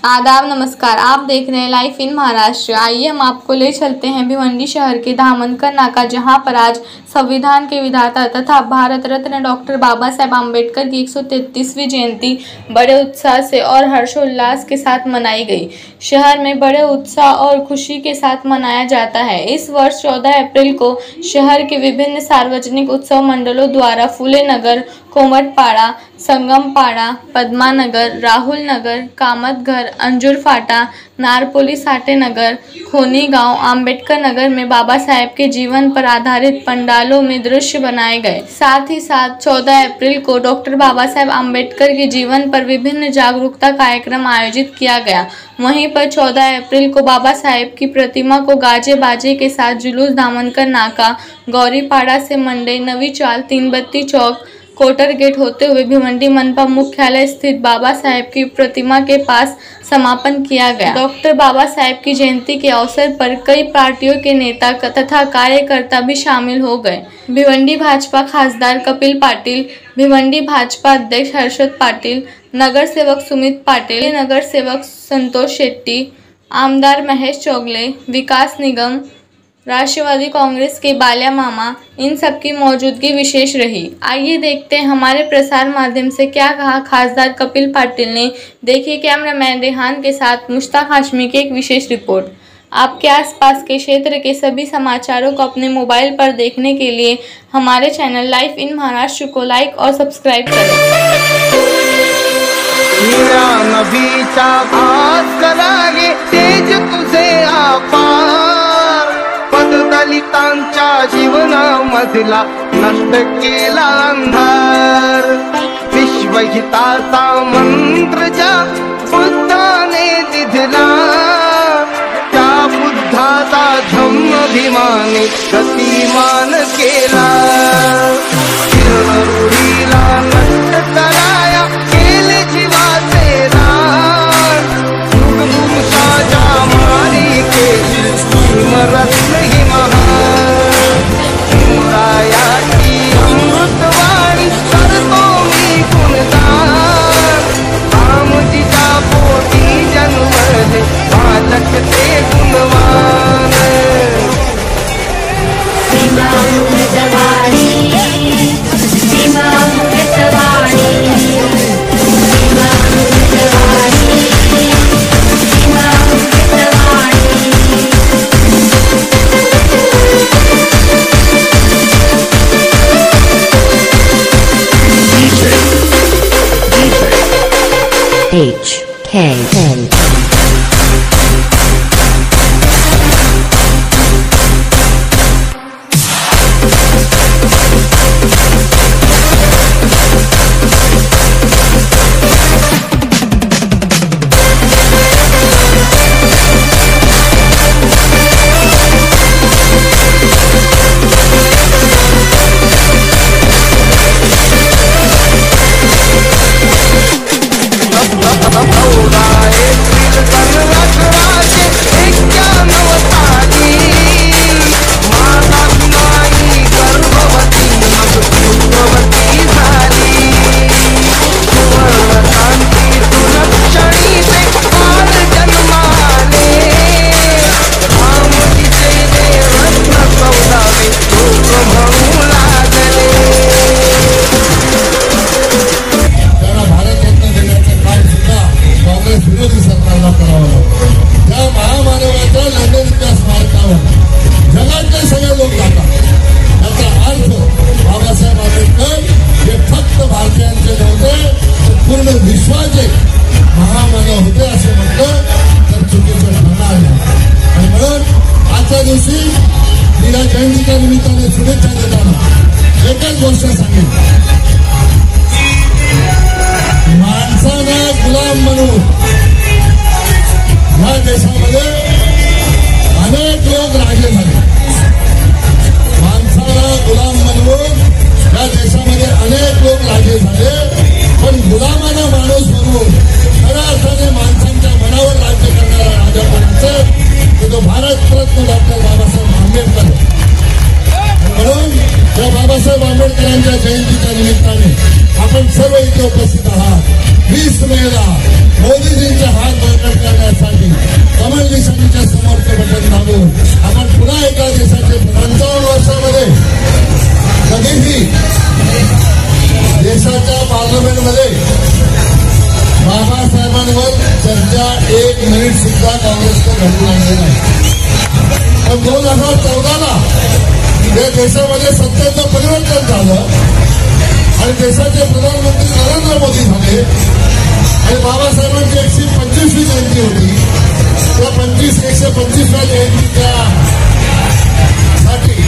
आदाब नमस्कार, आप देख रहे हैं लाइव इन महाराष्ट्र। आइए हम आपको ले चलते हैं भिवंडी शहर के धामनकर नाका, जहां पर आज संविधान के विधाता तथा भारत रत्न डॉक्टर बाबा साहेब आम्बेडकर की 133वीं जयंती बड़े उत्साह से और हर्षोल्लास के साथ मनाई गई। शहर में बड़े उत्साह और खुशी के साथ मनाया जाता है। इस वर्ष 14 अप्रैल को शहर के विभिन्न सार्वजनिक उत्सव मंडलों द्वारा फूले नगर, कोमटपाड़ा, संगमपाड़ा, पद्मानगर, राहुल नगर, कामतघर, अंजुर फाटा, नारपोली साटे नगर, खोनी गांव, आम्बेडकर नगर में बाबा साहेब के जीवन पर आधारित पंडालों में दृश्य बनाए गए। साथ ही साथ 14 अप्रैल को डॉक्टर बाबा साहेब आम्बेडकर के जीवन पर विभिन्न जागरूकता कार्यक्रम आयोजित किया गया। वहीं पर 14 अप्रैल को बाबा साहेब की प्रतिमा को गाजे बाजे के साथ जुलूस धामनकर नाका, गौरीपाड़ा से मंडे, नवी चाल, तीनबत्ती चौक, कोटर गेट होते हुए भिवंडी मनपा मुख्यालय स्थित बाबा साहेब की प्रतिमा के पास समापन किया गया। डॉक्टर बाबा साहेब की जयंती के अवसर पर कई पार्टियों के नेता तथा कार्यकर्ता भी शामिल हो गए। भिवंडी भाजपा खासदार कपिल पाटिल, भिवंडी भाजपा अध्यक्ष हर्षद पाटिल, नगर सेवक सुमित पाटिल, नगर सेवक संतोष शेट्टी, आमदार महेश चौगले, विकास निगम, राष्ट्रवादी कांग्रेस के बाल्या मामा, इन सब की मौजूदगी विशेष रही। आइए देखते हैं हमारे प्रसार माध्यम से क्या कहा खासदार कपिल पाटिल ने। देखिए कैमरामैन रेहान के साथ मुश्ताक हाशमी की एक विशेष रिपोर्ट। आपके आसपास के क्षेत्र के सभी समाचारों को अपने मोबाइल पर देखने के लिए हमारे चैनल लाइव इन महाराष्ट्र को लाइक और सब्सक्राइब करें। दलितांच्या जीवनामधला नष्ट केला अंधार, विश्वहिताचा मंत्र ज्या बुद्धाने दिधला, त्या बुद्धाचा धम्मभिमाने गतिमान केला। रूढीला नष्ट कराया केले जीवाचे रान, मृगमुषाच्या मारी केली रत्न ही महान। रायाची अमृतवाणी करतो मी गुणगान, आमजीच्या पोटी जन्मले बालक ते गुणवान। HKN विश्वाचे महामानव होते असे म्हटलं तर चुकीचं ठरणार नाही। आणि म्हणून आजच्या दिवशी तिला जयंतीच्या निमित्ताने शुभेच्छा देताना एकच गोष्ट सांगेन, माणसाला गुलाम म्हणून या देशामध्ये अनेक लोक राजे झाले। माणसाला गुलाम म्हणून या देशामध्ये अनेक लोक राजे झाले, पण गुलामाना माणूस म्हणून खऱ्या अर्थाने माणसांच्या मनावर राज्य करणारा राजा कोण तो भारतरत्न डॉक्टर बाबासाहेब आंबेडकर। म्हणून या बाबासाहेब आंबेडकरांच्या जयंतीच्या निमित्ताने आपण सर्व इथे उपस्थित आहात। 20 मेला मोदीजींचे हात बळकट मुद्द्यावर चर्चा 1 मिनिट सुद्धा काँग्रेसनं घडून आणली नाही. पण 2014ला या देशामध्ये सत्तेचं परिवर्तन झालं आणि देशाचे प्रधानमंत्री नरेंद्र मोदी झाले आणि बाबासाहेबांची 125वी जयंती होती. त्या 125व्या जयंतीच्या साठी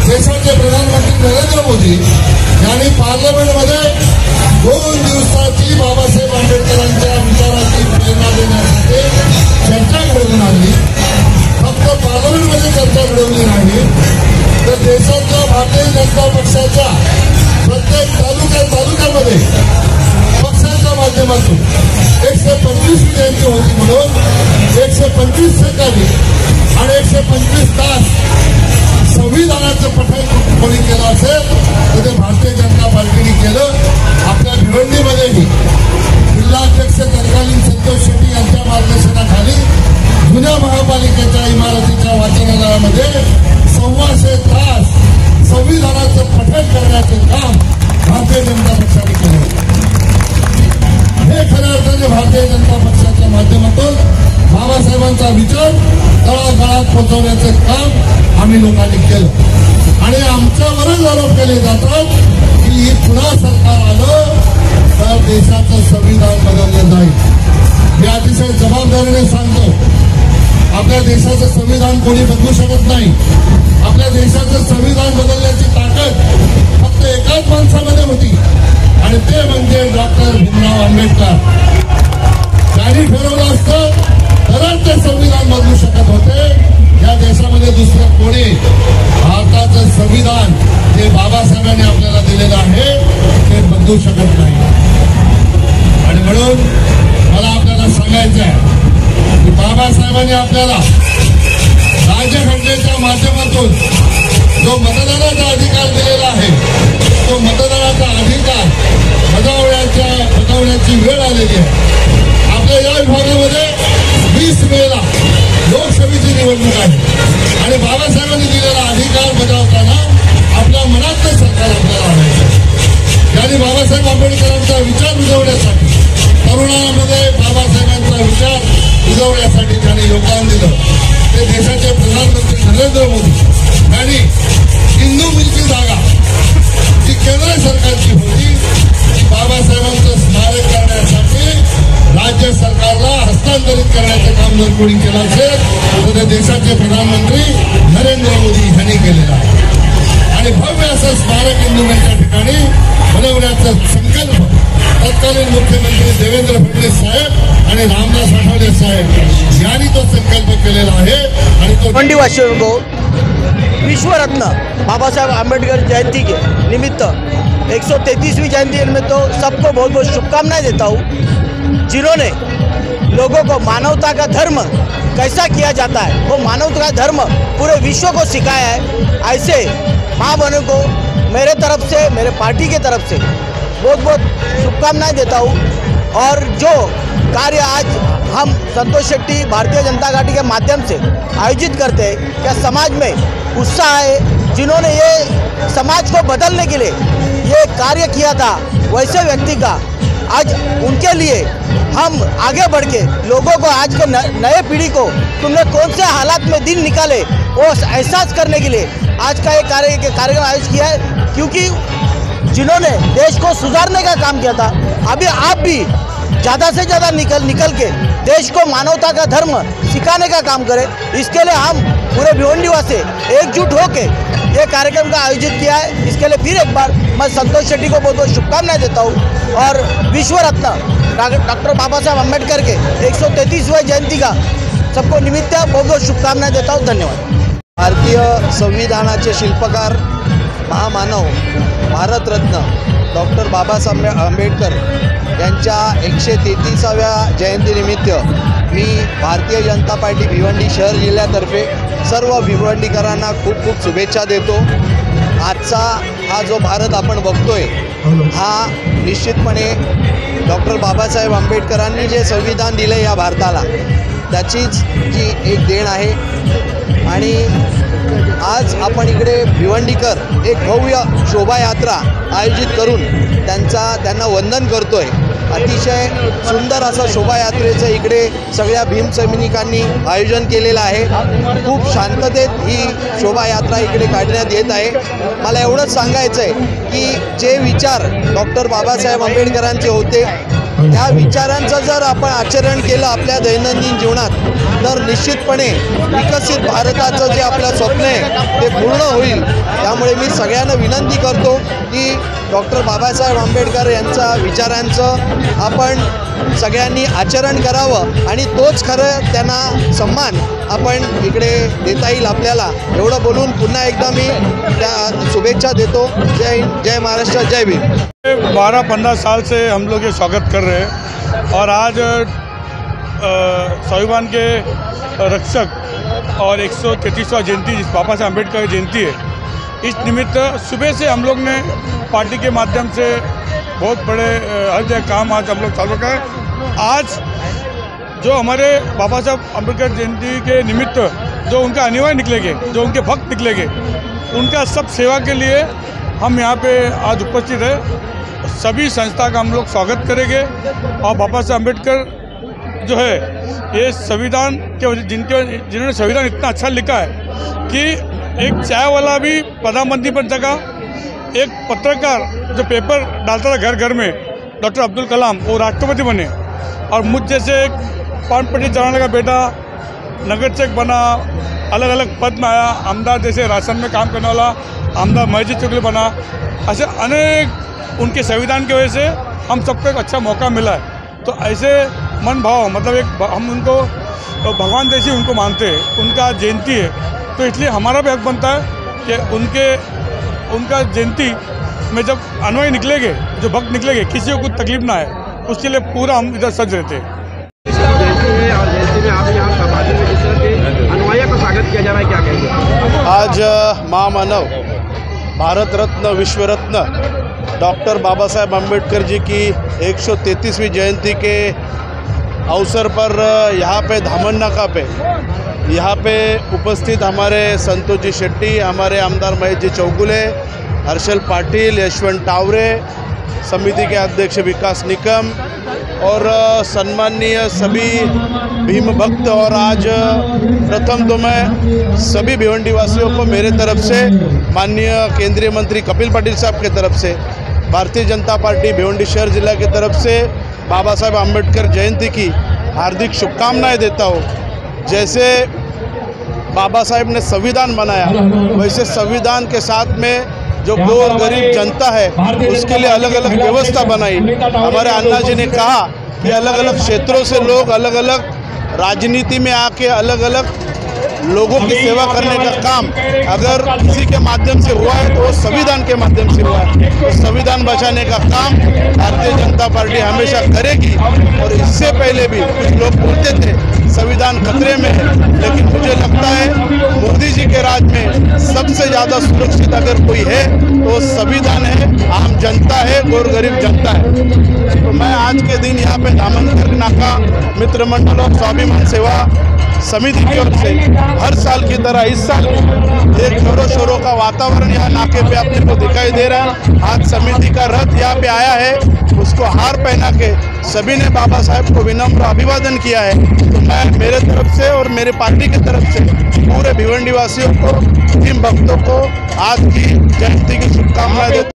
देशाचे प्रधानमंत्री नरेंद्र मोदी यांनी पार्लमेंटमध्ये 2 दिवसाची बाबासाहेब आंबेडकरांच्या विचाराची प्रेरणा देण्यासाठी चर्चा घडवून आणली. फक्त पार्लमेंटमध्ये चर्चा घडवली नाही तर देशाच्या भारतीय जनता पक्षाच्या प्रत्येक तालुक्यामध्ये पक्षाच्या माध्यमातून 125वी जयंती होती म्हणून 125 सेकंद आणि 125 तास संविधानाचं पठण कोणी केलं असेल तर ते भारतीय जनता पार्टीने केलं. आपल्या भिवंडीमध्येही जिल्हाध्यक्ष तत्कालीन संतोष शेट्टी यांच्या मार्गदर्शनाखाली जुन्या महापालिकेच्या इमारतीच्या वाचनालयामध्ये 125 तास संविधानाचं पठण करण्याचं काम भारतीय जनता पक्षाने केलं. हे खऱ्या अर्थाने भारतीय जनता पक्षाच्या माध्यमातून बाबासाहेबांचा विचार तळागाळात पोहोचवण्याचं काम आम्ही लोकांनी केलं. आणि आमच्यावरच आरोप केले जातात की पुन्हा सरकार आलं तर देशाचं संविधान बदललं जाईल. मी अतिशय जबाबदारीने सांगतो, आपल्या देशाचं संविधान कोणी बदलू शकत नाही. आपल्या देशाचं संविधान बदलण्याची ताकद फक्त एकाच माणसामध्ये होती आणि ते म्हणजे डॉक्टर भीमराव आंबेडकर. त्यांनी ठरवलं असतं तरच ते संविधान बदलू शकत होते. या देशामध्ये दुसरं कोणी भारताचं संविधान जे बाबासाहेबांनी आपल्याला दिलेलं आहे ते बदलू शकत नाही. आणि म्हणून मला आपल्याला सांगायचं आहे की बाबासाहेबांनी आपल्याला राज्यघटनेच्या माध्यमातून जो मतदानाचा अधिकार दिलेला आहे तो मतदानाचा अधिकार बजावण्याची वेळ आलेली आहे. आपल्या या विभागामध्ये 20 मेला लोकसभेची निवडणूक आहे आणि बाबासाहेबांनी दिलेला अधिकार बजावताना आपल्या मनातलं सरकार आपल्याला आणायचं. यांनी बाबासाहेब आंबेडकरांचा विचार रुजवण्यासाठी तरुणांमध्ये बाबासाहेबांचा विचार रुजवण्यासाठी त्यांनी योगदान दिलं. ते देशाचे प्रधानमंत्री नरेंद्र मोदी यांनी हिंदू मिलची जागा जी केंद्र सरकारची होती बाबासाहेबांचं स्मारक करण्यासाठी राज्य सरकारला हस्तांतरित करण्याचं काम जर कोणी केलं असेल तर ते देशाचे प्रधानमंत्री नरेंद्र मोदी यांनी केलेलं आहे. आणि भव्य असं स्मारक हिंदू मिलच्या ठिकाणी बनवण्याचा संकल्प तत्कालीन मुख्यमंत्री देवेंद्र फडणवीस साहेब आणि रामदास आठवले साहेब यांनी तो संकल्प केलेला आहे. आणि तो भिवंडीवासियों को विश्वरत्न बाबा साहब आम्बेडकर जयंती के निमित्त 133वीं जयंती में तो सबको बहुत बहुत शुभकामनाएं देता हूँ. जिन्होंने लोगों को मानवता का धर्म कैसा किया जाता है वो मानवता का धर्म पूरे विश्व को सिखाया है. ऐसे माँ बहनों को मेरे तरफ से, मेरे पार्टी के तरफ से बहुत बहुत शुभकामनाएं देता हूँ. और जो कार्य आज हम संतोष शेट्टी भारतीय जनता पार्टी के माध्यम से आयोजित करते हैं, क्या समाज में उत्साह है. जिन्होंने ये समाज को बदलने के लिए ये कार्य किया था वैसे व्यक्ति का आज उनके लिए हम आगे बढ़ के लोगों को, आज के नए पीढ़ी को तुमने कौन से हालात में दिन निकाले वो एहसास करने के लिए आज का ये कार्यक्रम आयोजित किया है. क्योंकि जिन्होंने देश को सुधारने का काम किया था, अभी आप भी ज़्यादा से ज़्यादा निकल के देश को मानवता का धर्म सिखाने का काम करें. इसके लिए हम पूरे भिवंडीवासी एकजुट होके ये कार्यक्रम का आयोजित किया है. इसके लिए फिर एक बार मैं संतोष शेट्टी को बहुत बहुत शुभकामनाएं देता हूँ. और विश्व रत्न डॉक्टर बाबा साहब अम्बेडकर के 133वें जयंती का सबको निमित्त बहुत बहुत शुभकामनाएं देता हूँ. धन्यवाद. भारतीय संविधानाचे शिल्पकार महामानव भारतरत्न डॉक्टर बाबासाहेब आंबेडकर यांच्या 133व्या जयंतीनिमित्त मी भारतीय जनता पार्टी भिवंडी शहर जिल्ह्यातर्फे सर्व भिवंडीकरांना खूप खूप शुभेच्छा देतो. आजचा हा जो भारत आपण बघतोय हा निश्चितपणे डॉक्टर बाबासाहेब आंबेडकरांनी जे संविधान दिले या भारताला त्याचीच जी एक देण आहे. आणि आज आपण इकडे भिवंडीकर एक भव्य शोभायात्रा आयोजित करून त्यांना वंदन करतोय. अतिशय सुंदर असं शोभायात्रेचं इकडे सगळ्या भीमसैनिकांनी आयोजन केलेलं आहे। खूप शांततेत ही शोभायात्रा इकडे काढण्यात येत आहे। मला एवढंच सांगायचं आहे की जे विचार डॉक्टर बाबासाहेब आंबेडकरांचे होते त्या विचारांचं जर आपण आचरण केलं आपल्या दैनंदिन जीवनात तर निश्चितपणे विकसित भारताचं जे आपलं स्वप्न आहे ते पूर्ण होईल। त्यामुळे मी सगळ्यांना विनंती करतो की डॉक्टर बाबासाहेब आंबेडकर यांच्या विचारांचं आपण सगळ्यांनी आचरण करावं आणि तोच खरं त्यांना सन्मान आपण इकडे देता येईल आपल्याला। एवढं बोलून पुन्हा एकदा मी त्या शुभेच्छा देतो। जय हिंद, जय महाराष्ट्र, जय भीम। 12-15 साल से हम लोग ये स्वागत कर रहे हैं और आज संविधान के रक्षक और 133वां जयंती जिस बाबा साहब अम्बेडकर की जयंती है, इस निमित्त सुबह से हम लोग ने पार्टी के माध्यम से बहुत बड़े हर जगह काम आज हम लोग चालू कर। आज जो हमारे बाबा साहब अम्बेडकर जयंती के निमित्त जो उनका अनुयायी निकलेंगे, जो उनके भक्त निकलेंगे, उनका सब सेवा के लिए हम यहाँ पे आज उपस्थित है। सभी संस्था का हम लोग स्वागत करेंगे और बाबा साहब अम्बेडकर जो है ये संविधान के जिन्होंने संविधान इतना अच्छा लिखा है कि एक चाय वाला भी प्रधानमंत्री बन सका, एक पत्रकार जो पेपर डालता था घर घर में डॉक्टर अब्दुल कलाम वो राष्ट्रपति बने, और मुझ जैसे एक पानपट्टी चलाने का बेटा नगर चेक बना, अलग अलग पद में आया, आमदार जैसे राशन में काम करने वाला आमदार मस्जिद चौकी बना। ऐसे अनेक उनके संविधान की वजह से हम सबको एक अच्छा मौका मिला है। तो ऐसे मन भाव मतलब एक हम उनको भगवान जैसे उनको मानते हैं, उनका जयंती है तो इसलिए हमारा भी हक बनता है कि उनका जयंती में जब अनुयायी निकलेंगे, जो भक्त निकलेंगे, किसी को कुछ तकलीफ ना आए, उसके लिए पूरा हम इधर सज रहते हैं। और जयंती में आप यहाँ समाधि में जिस तरह के अनुयायियों का स्वागत किया जा रहा है, क्या कहेंगे? आज महामानव भारत रत्न विश्व रत्न डॉक्टर बाबा साहेब आम्बेडकर जी की 133वीं जयंती के अवसर पर यहाँ पे धामन नाका पे यहाँ पे उपस्थित हमारे संतोष जी शेट्टी, हमारे आमदार महेश जी चौगुले, हर्षल पाटिल, यशवंत टावरे, समिति के अध्यक्ष विकास निकम और सम्माननीय सभी भीम भक्त। और आज प्रथम तो मैं सभी भिवंडी वासियों को मेरे तरफ से, माननीय केंद्रीय मंत्री कपिल पाटिल साहब के तरफ से, भारतीय जनता पार्टी भिवंडी शहर जिला की तरफ से बाबा साहेब आम्बेडकर जयंती की हार्दिक शुभकामनाएं देता हूँ। जैसे बाबा साहेब ने संविधान बनाया वैसे संविधान के साथ में जो गोर गरीब जनता है उसके लिए अलग अलग व्यवस्था बनाई। हमारे अन्ना जी ने कहा कि अलग अलग क्षेत्रों से लोग अलग अलग राजनीति में आके अलग अलग लोगों की सेवा करने का काम अगर किसी के माध्यम से हुआ है तो वो संविधान के माध्यम से हुआ है। तो संविधान बचाने का काम भारतीय जनता पार्टी हमेशा करेगी। और इससे पहले भी कुछ लोग बोलते थे संविधान खतरे में है, लेकिन मुझे लगता है मोदी जी के राज में सबसे ज़्यादा सुरक्षित अगर कोई है तो संविधान है, आम जनता है, गोर गरीब जनता है। तो मैं आज के दिन यहाँ पे दामनकर नाका मित्र मंडल और स्वाभिमान सेवा समिति की ओर से हर साल की तरह इस साल एक जोरों शोरों का वातावरण यहाँ नाके पे अपने को दिखाई दे रहा है। आज समिति का रथ यहाँ पे आया है, उसको हार पहना के सभी ने बाबा साहेब को विनम्र अभिवादन किया है। तो मैं मेरे तरफ से और मेरे पार्टी की तरफ से पूरे भिवंडी वासियों को, भीम भक्तों को आज की जयंती की शुभकामनाएं देता हूँ।